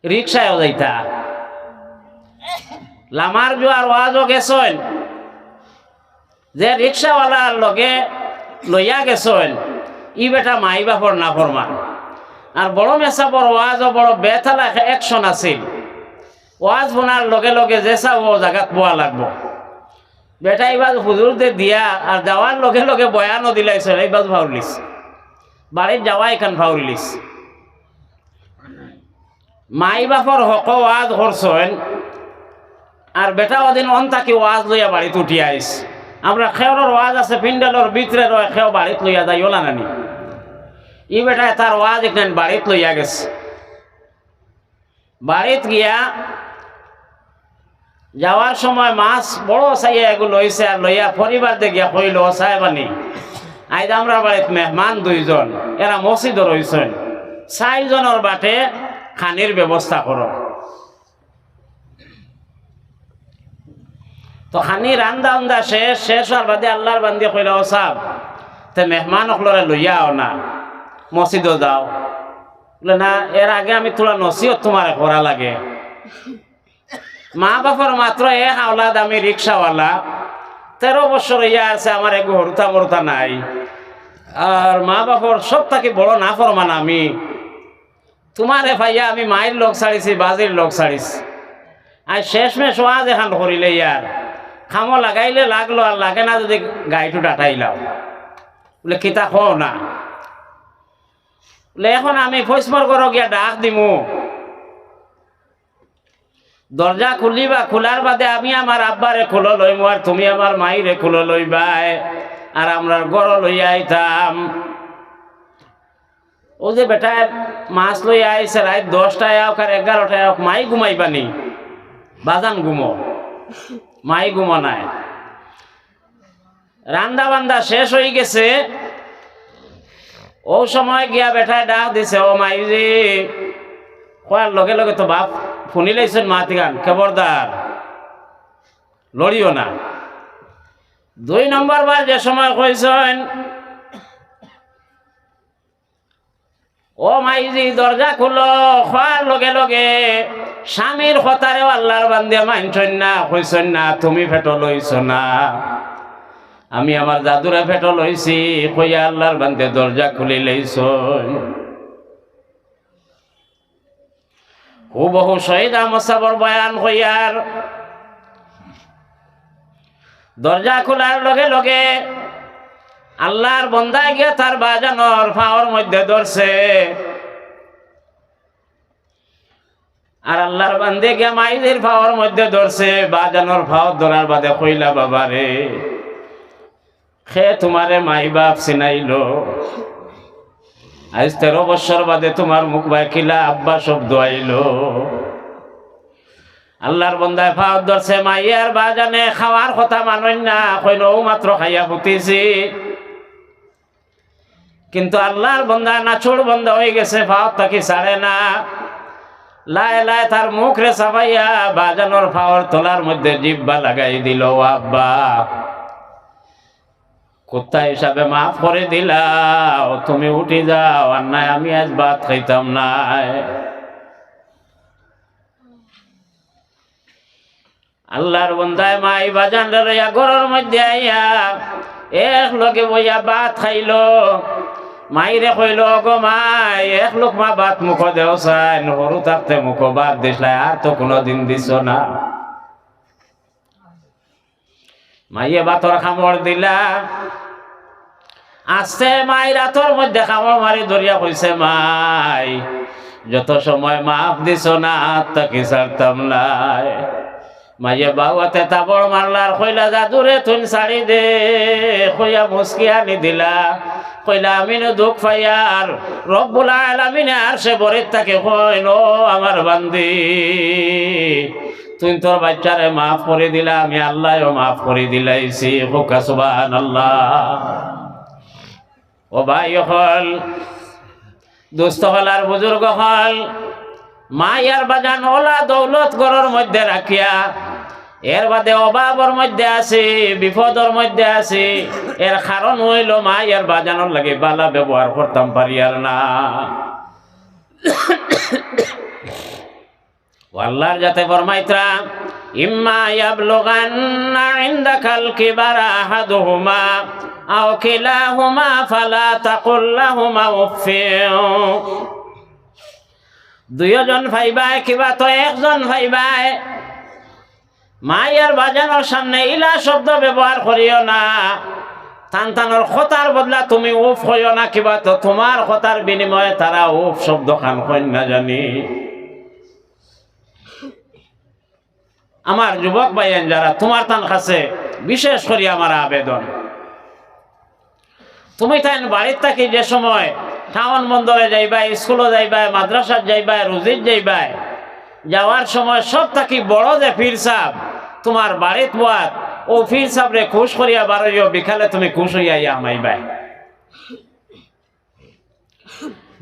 রিক্সায়ও যাইতা। লামার জোয়ার ওয়াজও গেছেন, যে রিক্সাওয়ালার লগে লইয়া গেছেন ই বেটা মাই বাপর না ফরমান। আর বড় মেসাবর ওয়াজও বড় বেতালা অ্যাকশন আছিল, ওয়াজ বোনার লগে লগে যে চাও ও জায়গাত পোয়া লাগবো। বেটা এইবার হুজুরতে দিয়া আর যাওয়ার লগে লগে বয়ানও দিলাইছে, এইবার ভাউলিস বাড়ির যাওয়া এখান ভাউলিস। মাই বাপর হক ওয়াজ করছেন আর বেটা ওদিন অন থাকি ওয়াজ লইয়া বাড়িতে উঠিয়া আইস। আমরা খেওরের ওয়াজ আছে পিন্ডালর ভিতরে রয়, খেও বাড়িত লইয়া যাই ওলা নানি। ই বেটা তার ওয়াজ এখানে বাড়িত লইয়া গেছে। বাড়িত গিয়া যাওয়ার সময় মাছ বড় চাইয়া এগুলো লইছে আর লইয়া পরিবার দেখিয়া কইল সাহেবানি আইজ আমরা বাড়িত মেহমান দুইজন, এরা মসজিদও রইছেন, 4 জনের বাটে খানির ব্যবস্থা করো। তো খানি রান্দা উন্দা শেষ হওয়ার বাদে আল্লাহর বান্দি কইল ও সাহেব তে মেহমান অকলরে লইয়া আও না, মসজিদও যাও। বলে না, এর আগে আমি তোলা নসিহত তোমার করা লাগে। মা বাপর মাত্র এক আওলাদ, আমি রিক্সাওয়ালা, 13 বছর ইয়া আছে, আমার এগো হরুতা মরুতা নাই। আর মা বাপর সব থাকি বড় না ফরমান আমি। তোমারে ভাইয়া আমি মায়ের লোক ছাড়িছি, বাজির লোক ছাড়িছি। আর শেষমেশ ওয়াজ এখান করিলে ইয়ার খামো লাগাইলে লাগলো, আর লাগে না যদি গাড়িটু ডাটাইলাম। বলে কিতা খো না, বলে এখন আমি ফৈসমর করো গিয়া ডাক দিমু। দরজা খুলিবা, খোলার বাদে আমি আমার আব্বারে খুলো লইমু আর তুমি আমার মাইরে খুলো লইবাই, আর আমরা গড় লইয়া আইতাম। ও যে বেটা মাছ লইয়া আইসে রাত 10টায় হোক আর 11টায় হোক, মাই ঘুমাইবানি, বাজান ঘুমো, মাই ঘুমো নাই। রান্দা বান্দা শেষ হয়ে গেছে, ও সময় গিয়া বেটায় ডাক দিছে, ও মাইজি কয়ার লগে লগে তো বাপ শুনি লাইছেন মাতি গান, খবরদার লড়িও না। 2 নম্বর বার যে সময় কইছেন, ও মাইজি দরজা খুলো, খোয়ার লগে লগে স্বামীর কথারেও আল্লাহর বান্দিয়া মানছেন না, কইছেন না তুমি ফেটো লইছ না, আমি আমার দাদুরে ফেটো লইছি, কইয়া আল্লাহর বান্দে দরজা খুলি লইছ। হুবহু শহীদ আহমদ সাহর বয়ান হইয়ার দরজা খোলার লগে লগে আল্লাহর বন্দায় গিয়ে তার বাজানোর ফাওয়ার মধ্যে ধরছে, আর আল্লাহর বান্দে গিয়ে মাইজির ফাওয়ার মধ্যে ধরছে। বাজানোর ফাওয়ার ধরার বাদে কইলা, বাবা রে খে তোমারে মাই বাপ চিনাইলো, আজ 13 বছর বাদে তোমার মুখ বাকিলা আব্বা শব্দ আইলো। আল্লাহর বন্দায় ফাওয়ার ধরছে, মাইয়ার বাজানে খাওয়ার কথা মানই না, কইল ও মাত্র খাইয়া ফুটিছি। কিন্তু আল্লাহর বন্দা নাছুড় বন্ধ হয়ে গেছে, ফাওয়ার তাকে ছাড়ে না। লাই লাই তার মুখ রে চাপাইয়া বাজানোর ফাওয়ার তোলার মধ্যে জিব্বা লাগাই দিল। আব্বা কুত্তা হিসাবে মাফ করে দিলাও, তুমি উঠি যাও, আর নাই আমি আজ ভাত খাইতাম নাই। আল্লাহর বন্দায় মাই বাজান লইয়া ঘরের মধ্যে আইয়া এক লগে বইয়া ভাত খাইল। মাইরে কইল, গো মাই এক লোক মা ভাত মুখ দেও চাই, সরু থাকতে মুখ ভাত দিসলাই, আর তো কোনোদিন দিছ না। মাইয়ে ভাতর খামড় দিলা, আসছে মাই রাতর মধ্যে খামড় মারি ধরিয়া কইছে, মাই যত সময় মাফ দিছ না তাকে ছাড়তাম নাই। মাইয়ে বাবাতে তাবড় মারলার, কইলা জাদুরে তুই ছাড়ি দে, কইয়া মুসকি আনি দিলা। কইলা আমিন দুঃখ পাইয়ার রব্বুল আলামিনে আর সে বরিত তাকে কইল, আমার বান্দি তুই তোর বাচ্চারে মাফ করে দিলা, আমি আল্লাহও মাফ করে দিলাইছি। হোকা সুবহানাল্লাহ। ও ভাই হল, দুস্থ হল আর বুজুর্গ হল, মায়ার বাজান ওলা দৌলত ঘরের মধ্যে রাখিয়া এর বাদে অভাবর মধ্যে আছে, বিপদর মধ্যে আছে। এর কারণ হইল মায়ার বাজানোর লাগে বালা ব্যবহার করতাম পারি আর না। আল্লাহর যাতে ফরমাইতরা ইম্মা ইয়াবলুগান্না ইনদাকাল কিবারা আহাদুহুমা আও কিলাহুমা ফালা তাকুল লাহুমা উফফিন। দুইজন ভাইবাই কিবা তো একজন ভাইবাই মায়ের বাজানোর সামনে ইলা শব্দ ব্যবহার করিও না। তানতানোর কথার বদলা তুমি উফ হইও না, কিবা তো তোমার কথার বিনিময়ে তারা উফ শব্দ খান কইন না জানি। আমার যুবক ভাইয়েন যারা, তোমার তান কাছে বিশেষ করে আমার আবেদন, তুমি তাই বাড়ির থাকি যে সময় টাউন বন্দরে যাইবাই, স্কুলে যাইবাই, মাদ্রাসাত যাইবাই, রুজিত যাইবাই, যাওয়ার সময় সব থাকি বড় যে পীর সাহেব তোমার বাড়িত বাদ ও পীর সাহেবরে খুশ করিয়া বারইও, বিকালে তুমি খুশ হইয়া আমাইবাই।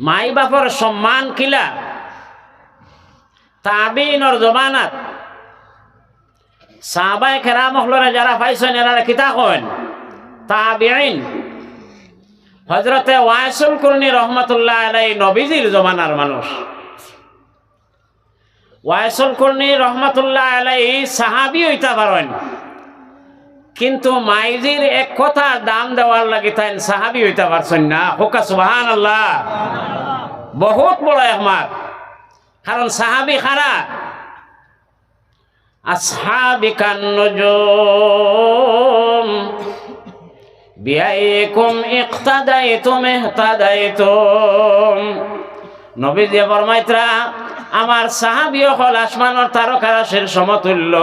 মাই বাপর সম্মান কিলা তাবিনর জমানাত সাহাবায়ে কেরাম হলরে যারা পাইছেন এরা কিতা কইন তাবিঈন। হযরতে ওয়াইসুল কুরনি রহমাতুল্লাহ আলাইহি নবীজির জমানার মানুষ। ওয়াইসুল কুরনি রহমাতুল্লাহ আলাইহি সাহাবী হইতা পারেন, কিন্তু মাইজির এক কথা দাম দেওয়ার লাগি তাই সাহাবী হইতা পারছেন না। হোকা সুবহানাল্লাহ। বহুত বড় রহমত, কারণ সাহাবী খারা আসহাবিকান নুজুম বিআইকুম ইক্তাদাইতুম ইহতাদাইতুম। নবীজি ফরমাইতরা আমার সাহাবী হল আসমানের তারকারাশির সমতুল্য।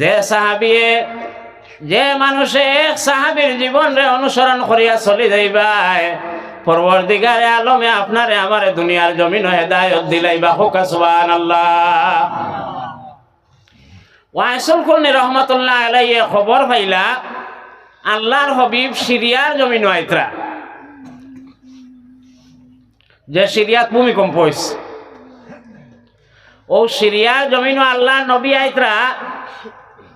যে সাহাবী যে মানুষে এক সাহাবীর জীবনরে অনুসরণ করিয়া চলি যাইবাই, পরওয়ারদিগারে আলমে আপনারে আমারে দুনিয়ার জমিন হেদায়েত দিলাইবা। হোকা সুবহানাল্লাহ। ওয়াইসুল কুরনি রহমাতুল্লাহ আলাইহি খবর পাইলা আল্লাহর হাবিব সিরিয়ার জমিন আইতরা, যে সিরিয়াত ভূমিকম্প হইছে, ও সিরিয়ার জমিন আল্লাহর নবী আইতরা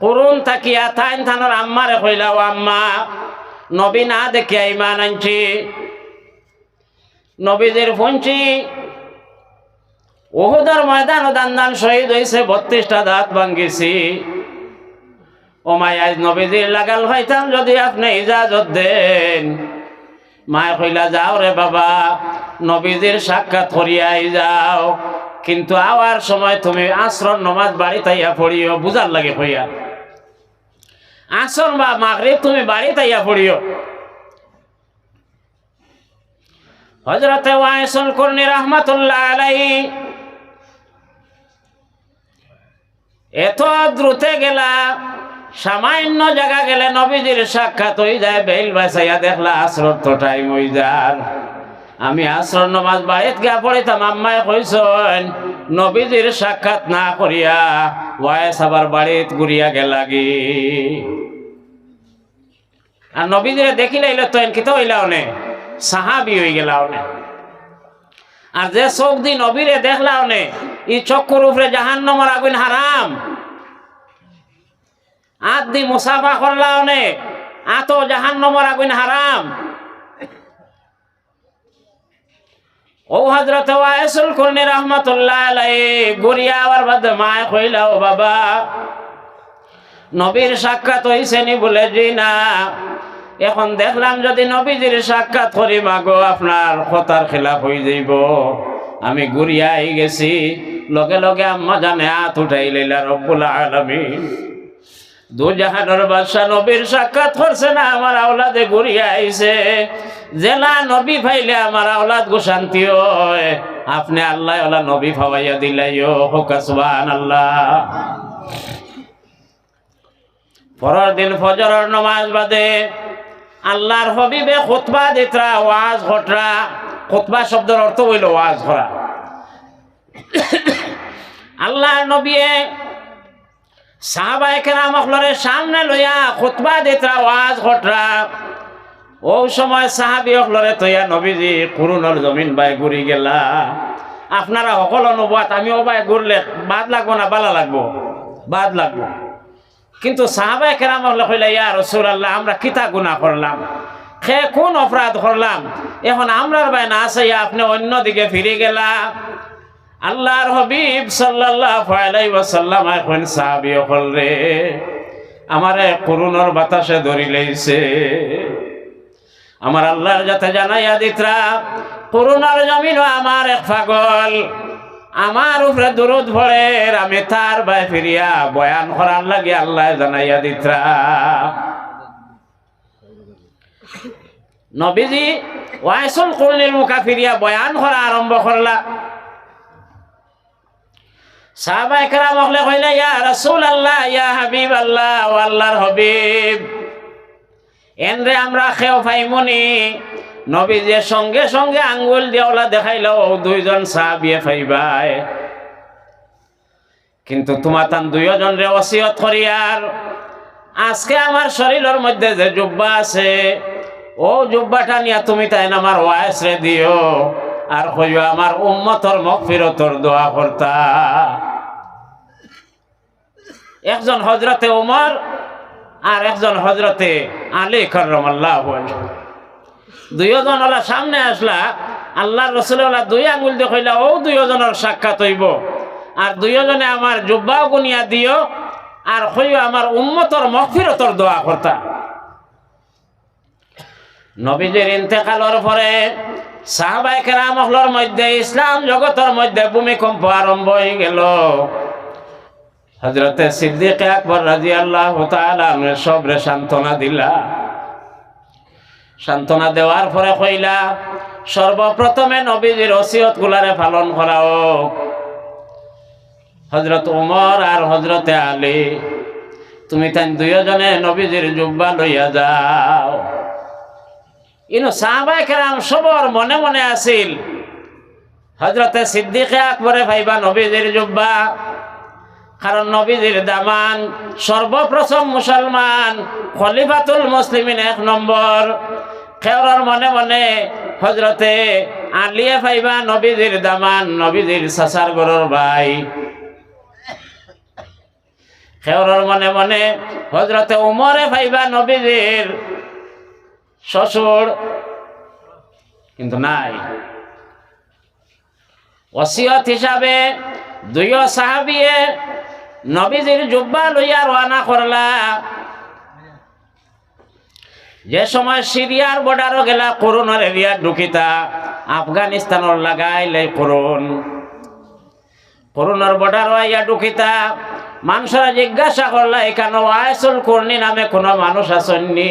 করুন তাকিয়া থাইন থানোর আম্মারে কইলা, ও আম্মা, নবী না দেখিয়া ইমান আনছি, নবীদের ফোনছি ওহুদের ময়দান ও দান শহীদ হয়েছে, 32টা দাঁত ভাঙ্গিছি। ও মাই আজ নবীজির লাগাল ভাইতাম যদি আপনি ইজাজত দেন। মায় কইলা, যাও রে বাবা, নবীজির সাক্ষাৎ করিয়াই যাও, কিন্তু আওয়ার সময় তুমি আসর নমাজ বাড়ি তাইয়া পড়িও। বুঝার লাগে হইয়া আসর বা মাগরিব তুমি বাড়ি তাইয়া পড়িও। হযরতে ওয়াইসুল কুরনি রাহমাতুল্লাহ আলাইহি এত দ্রুতে গেলা, সামান্য জায়গা গেলে নবীজির সাক্ষাৎ হয়ে যায়। বেল বাসাইয়া দেখলা আসর তো টাইম হয়ে যার। আমি আসর নমাজ বাড়িত গিয়া পড়িতাম, আম্মায় কইছেন নবীজির সাক্ষাৎ না করিয়া ওয়াইস আবার বাড়িত ঘুরিয়া গেলাগি। আর নবীজিরে দেখিলাইলে তো এনকিত হইলা অনে সাহাবী হয়ে গেলা অনে। আর যে চোখ দি নবীরে দেখলা অনে, ই চক্ষুর উপরে জাহান্নামের আগুন হারাম। আত দি মুসাফা করলা অনে, আতো জাহান্নামের আগুন হারাম। ও হযরত ওয়াইসুল কুরনি রাহমাতুল্লাহ আলাইহি গড়িয়া আবার বাদ মায় কইলা, ও বাবা, নবীর সাক্ষাৎ হইছে নি? বলে জি না। এখন দেখলাম যদি নবীজির সাক্ষাৎ করি মাগো আপনার কথার খেলাফ হয়ে যাইব। আমি ঘুরিয়াই গেছি, লগে লগে আম্মা জানে হাত উঠাই লইলা রব্বুল আলামিন। দু জাহানের বাদশা নবীর সাক্ষাৎ করছে না, আমার আওলাদে ঘুরিয়া আইছে। জেলা নবী ফাইলে আমার আওলাদ গো শান্তি হয়। আপনি আল্লাহ ওলা নবী ফাওয়াইয়া দিলাইও। হোকা সুবহানাল্লাহ। পরের দিন ফজরের নামাজ বাদে আল্লাহর হাবিবে খুতবা দিতরা, ওয়াজ ঘটরা। খুতবা শব্দের অর্থ হইল ওয়াজ করা। আল্লাহর নবী সাহাবায়ে কেরাম হলরে সামনে লইয়া খুতবা দিতরা, ওয়াজ ঘটরা। ও সময় সাহাবী হলরে তৈয়া নবীজি কুরুনের জমিন বাই ঘুরি গেলা। আপনারা সকল অনুবাদ আমি ও বাই ঘুরলে বাদ লাগবো না বালা লাগবো? বাদ লাগবো। কিন্তু সাহাবায়ে কেরাম হলে কইলা, ইয়া রাসূলুল্লাহ, আমরা কিতা গুনাহ করলাম, খে কোন অপরাধ করলাম, এখন আমরার বাই না আছে আপনি অন্য দিকে ফিরে গেলা। আল্লাহর হাবিব সাল্লাল্লাহু আলাইহি ওয়াসাল্লাম এখন সাহাবী হল রে আমারে করুণার বাতাসে ধরি লইছে আমার আল্লাহর যাতে জানাইয়া দিতরা করুণার জমিনও আমার এক পাগল আমার উপরে দুরূদ পড়ে আমি তার বাই ফিরিয়া বয়ান করার লাগে আল্লাহ জানাইয়া দিতরা নবীজি ওয়াইসুল কুরনির মুখা ফিরিয়া বয়ান করা আরম্ভ করলা সাহাবায়ে কেরাম হলে কইলা ইয়া রাসূলুল্লাহ ইয়া হাবিবাল্লাহ ও আল্লাহর হাবিব এনরে আমরা খেও পাইমুনি নবীজি সঙ্গে সঙ্গে আঙ্গুল দিয়াওলা দেখাইলো দুইজন সাহাবিয়ে পাইবাই কিন্তু তোমার তান দুইজন রে ওসিয়ত করিয়ার আজকে আমার শরীরের মধ্যে যে জুব্বা আছে ও জুব্বাটা নিয়া তুমি তাই আমার ওয়াইস রে দিও আর কইও আমার উম্মতর মাগফিরাতর দোয়া করতা একজন হযরতে ওমর আর একজন হযরতে আলী কাররামাল্লাহু ওয়াজহু দুইজন ওলা সামনে আসলা আল্লাহর রাসূল ওলা দুই আঙ্গুল দিয়ে কইলা ও দুইজনের সাক্ষাৎ হইব আর দুইজনে আমার জুব্বাও গুনিয়া দিও আর কইও আমার উম্মতর মাগফিরাতর দোয়া করতা নবীজির ইন্তেকালের পরে সাহাবায়ে কেরামর মধ্যে ইসলাম জগতের মধ্যে ভূমিকম্প আরম্ভ হয়ে গেল হযরতে সিদ্দিক আকবর রাদিয়াল্লাহু তাআলা সবরে সান্ত্বনা দিলা সান্ত্বনা দেওয়ার পরে কইলা সর্বপ্রথমে নবীজির ওসিয়ত গুলারে পালন করাও হযরত ওমর আর হযরতে আলী তুমি তাই দুইজনে নবীজির জুব্বা লইয়া যাও ইনো সাহাবায়ে কেরাম সবার মনে মনে আছিল হযরতে সিদ্দিক আকবরে ভাইবা নবীজির জুব্বা কারণ নবীজির দামান সর্বপ্রথম মুসলমান খলিফাতুল মুসলিমিন এক নম্বর খেওরার মনে মনে হযরতে আলিয়ে ভাইবা নবীজির দামান নবীজির চাচার গরর ভাই খেওরার মনে মনে হযরতে উমরে ভাইবা নবীজির শ্বশুর কিন্তু নাই ওসিয়ত হিসাবে দুইও সাহাবিয়ে নবীজির জুব্বা লইয়া রওনা করলা যে সময় সিরিয়ার বর্ডারও গেলা করোনার এরিয়া ঢুকিতা আফগানিস্তানের লাগাইলে করোনার বর্ডারও আইয়া ঢুকিতা মানুষরা জিজ্ঞাসা করলা এখানে ওয়াইসুল কুরনি নামে কোনো মানুষ আসেননি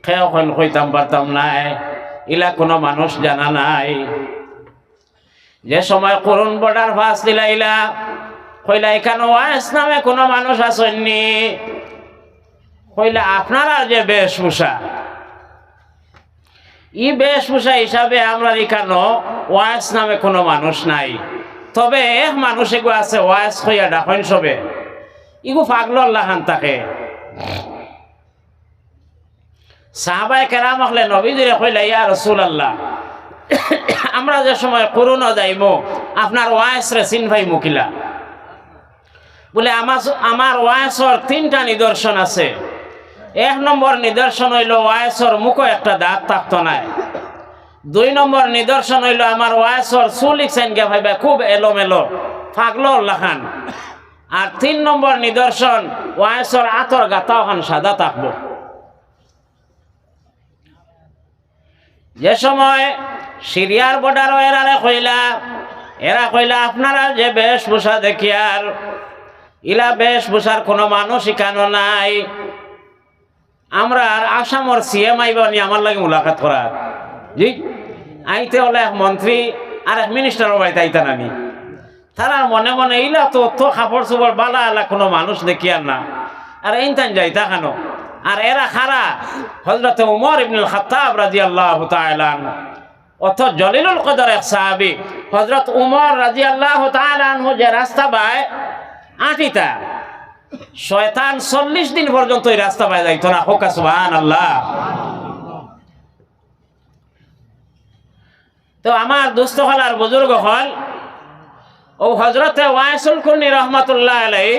খেয়ে কইতাম পারতাম নাই ইলা কোনো মানুষ জানা নাই যে সময় করুন বর্ডার ফাঁস দিলাইলা কইলা এখানে ওয়াইস নামে কোনো মানুষ আসেননি কইলা আপনারা যে বেশভূষা ই বেশভূষা হিসাবে আমরা এখানে ওয়াইস নামে কোনো মানুষ নাই তবে এক মানুষ এগো আছে ওয়াইস কইয়া ডাকেন সবে ইগু পাগল লাহান তাকে সাহাবায়ে কেরাম হলে নবীজিরে কইলা ইয়া রাসূলুল্লাহ আমরা যে সময় করোনা যাইমো আপনার ওয়াইসরে চিন ভাই মুকিলা বলে আমার ওয়াইসর তিনটা নিদর্শন আছে এক নম্বর নিদর্শন হইল ওয়াইসর মুখে একটা দাঁত থাকতো নাই দুই নম্বর নিদর্শন হইল আমার ওয়াইসর চুল ইকছেন গে ভাইবা খুব এলোমেলো পাগল লাখান আর তিন নম্বর নিদর্শন ওয়াইসর আতর গাতা ওখান সাদা থাকবো যে সময় সিরিয়ার বর্ডারও এরা কইলা আপনারা যে বেশভূষা দেখিয়ার ইলা বেশভূষার কোনো মানুষ এখানো নাই আমরা আসামর সিএম আইবা নি আমার লাগে মুলাকাত করার জি আইতে হলে এক মন্ত্রী আর এক মিনিস্টারও বাড়িতে আইতা নানি তারা মনে মনে ইলা তো কাপড় চোপড় বালা আলা কোনো মানুষ দেখিয়ার না আর এইটান যাইতা কেন আর এরা খারা হযরতে উমর ইবনুল খাত্তাব রাদিয়াল্লাহু তাআলা আনহু অত জলিলুল কদর এক সাহাবী হযরত উমর রাদিয়াল্লাহু তাআলা আনহু যে রাস্তা বায় আটিতা শয়তান 40 দিন পর্যন্ত এই রাস্তা বায় যাইতো না হোক সুবহানাল্লাহ তো আমার দোস্ত হল আর বুজুর্গ হল ও হযরতে ওয়াইসুল কুরনি রহমাতুল্লাহ আলাইহি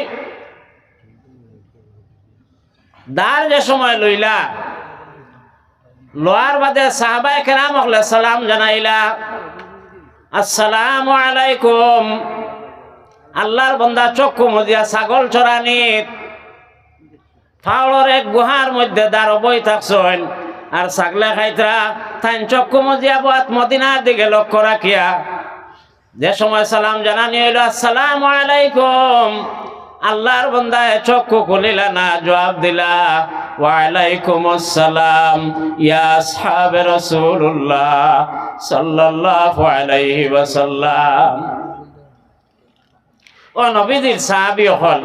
দার যে সময় লইলা লোয়ার বাদে সাহাবায়ে কেরাম হলে সালাম জানাইলা আসসালামু আলাইকুম। আল্লাহর বন্দা চক্ষু মজিয়া ছাগল চরানিত ফাওড়ের এক গুহার মধ্যে দাঁড় বই থাকছেন আর ছাগলে খাইতরা তাই চক্ষু মজিয়া বাত মদিনার দিকে লক্ষ্য রাখিয়া যে সময় সালাম জানানি হইল আসসালামু আলাইকুম, আল্লাহর বন্দায় চক্ষু খুলিলা না, জবাব দিলা ওয়ালাইকুম আসসালাম ইয়া আসহাবে রাসূলুল্লাহ সাল্লাল্লাহু আলাইহি ওয়াসাল্লাম। ও নবীজির সাহাবী হল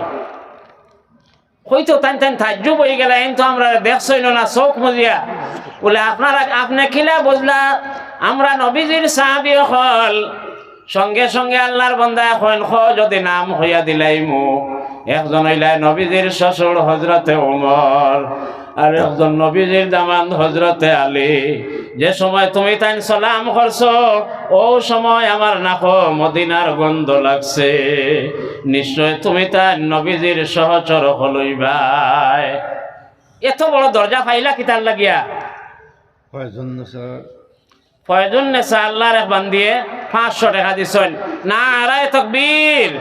হয়তো টান তাজ্জুব হয়ে গেল, কিন্তু আমরা দেখছই না চোখ মুজিয়া বলে আপনারা আপনি কিলা বুঝলা আমরা নবীজির সাহাবী হল। সঙ্গে সঙ্গে আল্লাহর বান্দা এখন যদি নাম হইয়া দিলাইমু, একজন হইলাই নবীজির শ্বশুর হযরতে ওমর, আর একজন নবীজির দামান হযরতে আলী। যে সময় তুমি তাই সালাম করছো ও সময় আমার নাকো মদিনার গন্ধ লাগছে, নিশ্চয় তুমি তাই নবীজির সহচর হলইবাই। এত বড় দরজা পাইলা কিতার লাগিয়া? ফয়জুন নেসা আল্লাহর এক বান্দিয়ে 500 টাকা দিছেন। নারায়ে তাকবীর।